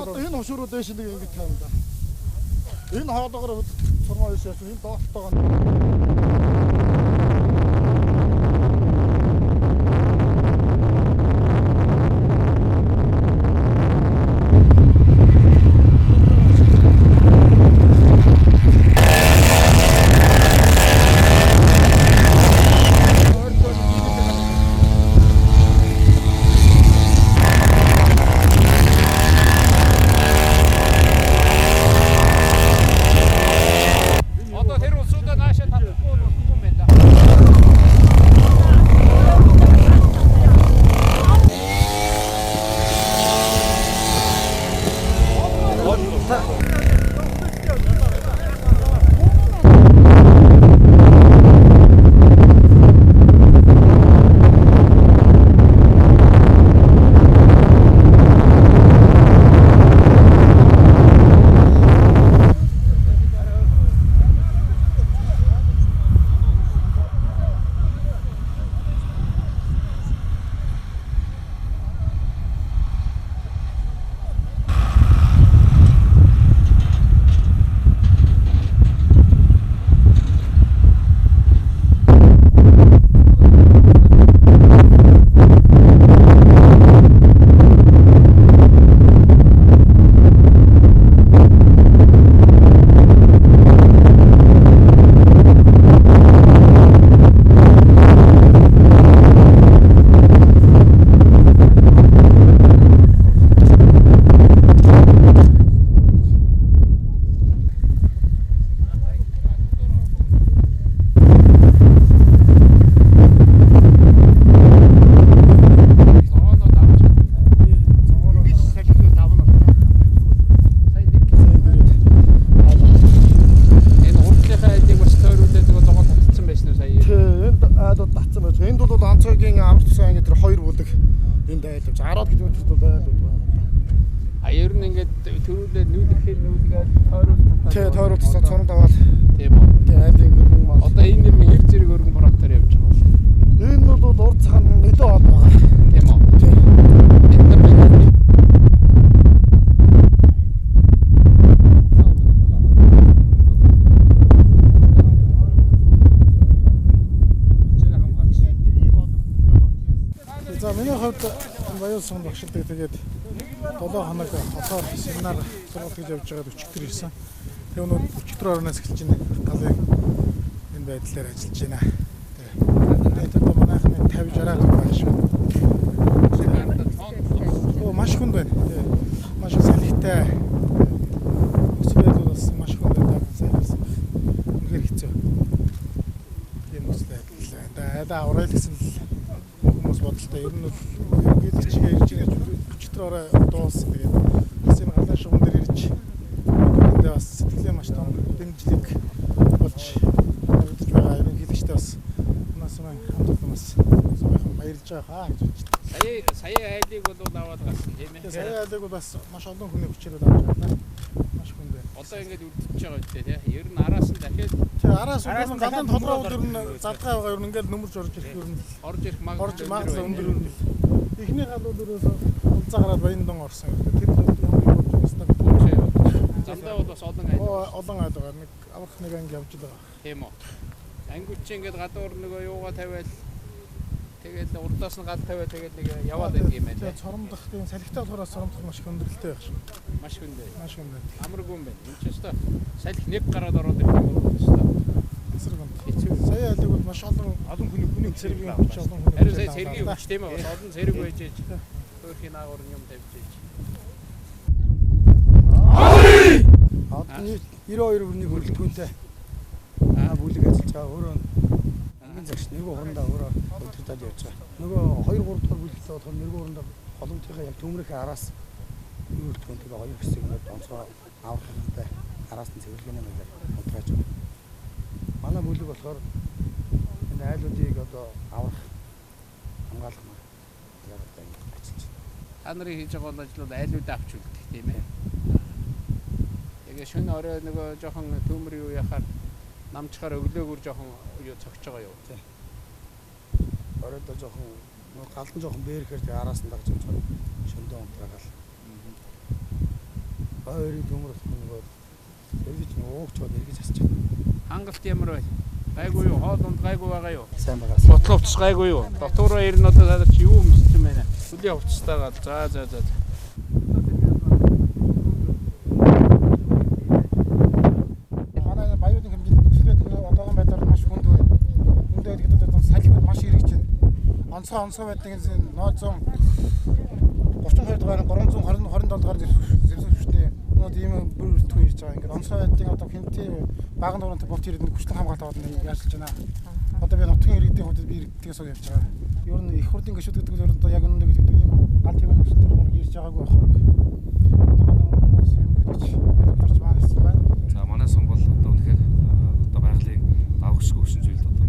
Энэ хошуурууд дэш нэг ингэ тавина да. Энэ хоолоогоор сурмаа яасан энэ дооттойгоо. Баялсан багшилдаг тэгээд 7 хоног хотоор семинар сургалт хийж явж байгаад өчигдөр ирсэн. Тэгээ өнөө өчигдөр орноос эхэлж галын энэ байдлаар ажиллаж байна. Тэгээд манайхны 50-60 багш байна. Маш хүнд байна. Маш салхитай. Өсвөлүүд бас маш хүнд байна. Үнэхээр хэцүү. Тийм үстэй адил. Да аврал гэсэн хүмүүс бодолтой ер нь чигээр ирж байгаа өчтөрөөр дууссан. Тэгээд бас энэ галын шугам дээр ирж үүндээ бас сэтгэлээ маш том дэмжлэг болж харагдаж байгаа. Ерөнхийдөө бас нас маань хамтдаас баярлж байгаа гэж байна. Сая айлыг бол аваад гарсан тийм ээ. Сая айлыг бол бас маш олон хүний хүчээр авч байна. Маш хүн байна. Одоо ингэж үлдчихэж байгаа үстэй тийм. Ер нь араас нь дахиад араас нь галын толгойд ер нь задгаа байгаа. Ер нь ингээд нөмөрж орж ирэх ер нь орж ирэх магадлал өндөр ер нь. Эхний галууд ерөөсөө улзаа гараад Баяндан орсон. Тэр ямар юм болж байгаа. Зандаа бол бас олон айл. Олон айл байгаа. Нэг аврах нэг анги явж байгаа. Тийм үү. Ангиуч чи ингээд гадуур нөгөө юугаа тавиал тэгээд урдаас нь гад тавиал тэгээд нэг яваад байдаг юм байна. Тэгээд цоромдох тийм салхитай болохоор цоромдох маш хөндрөлтэй байх шүү. Маш хүндээ. Маш хүндээ. Амаргүй юм байна. Энд ч өстой салхи нэг гараад ороод ирэх юм бол өстой. Сая айлыг бол маш олон хүний цэргийн хүч олон хүний. Харин сая цэргийн хүч тийм ээ. Олон цэрэг байж ээж. Өөрхийн агуур юм тавьж ээж. Одоо 92 өрний хөрөлтгөөнтэй бүлэг ажиллаж байгаа. Өөрөө хамгийн загш нэг урандаа өөрөө өдөртөд явж байгаа. Нөгөө 2 3 дахь бүлэгтэй болохоор нэг урандаа холомтынхаа яг төмрөхийн араас хөрөлтгөөнтэйгээ хоёр хэсэг нэг онцгой авах хэрэгтэй. Араас нь цэвэрлэгээ нэмээд унтрааж байна. Манай бүлэг болохоор энэ айлуудыг одоо авах хамгаалах маань яг одоо ингэ ажиллаж байна. Та нарын хийж байгаа ажлууд айлуудаа авч үлдэх тийм ээ. Тэгээ шөнө орой нөгөө жоохон төмөр юу яхаар намчхаар өглөөгөр жоохон юу цогч байгаа юу. Тий. Оройдоо жоохон нөгөө галдан жоохон бээрхээр тэгээ араас нь дагж байгаа шөндөө унтраагаал. ойрын төмөр нөгөө эргэж уугчод эргэж асч байна. Хангалт ямар бай? Гайгүй юу? Хоол унд гайгүй байгаа юу? Сайн байгаа. Ботлоо уцс гайгүй юу? Дотоороо ирнэ одоо чи юу өмсч юм байна? Хөлийн хувцастайгаа за. Манай баярын хэмжээнд бүсгээд одоогийн байдлаар маш хүнд бай. Үндэ гэдэг нь салхи маш хэрэгж байна. Онцгой байдаг энэ 932 дугаар 327 дугаар зэрэгштэй. Нууд ийм бүр түү ирж байгаа. Ингээд онцгой байдгийн одоо хинтээ баган дуурайтай болт ирээд хүчлэн хамгаалт аваад яарчилж байна. Одоо би нутгийн иргэдийн хувьд би иргэдээс суу явж байгаа. Ер нь их хурдын гişүүд гэдэг нь одоо яг үнэндээ гэдэг ийм галт хэвэн өсөлтөөр ирж байгаагүй байна. Одоо манай хүмүүс иргэдэж докторч маань ирсэн байна. За манай сон бол одоо үнэхээр одоо байгалийн давхшгүй өсөн зүйлд одоо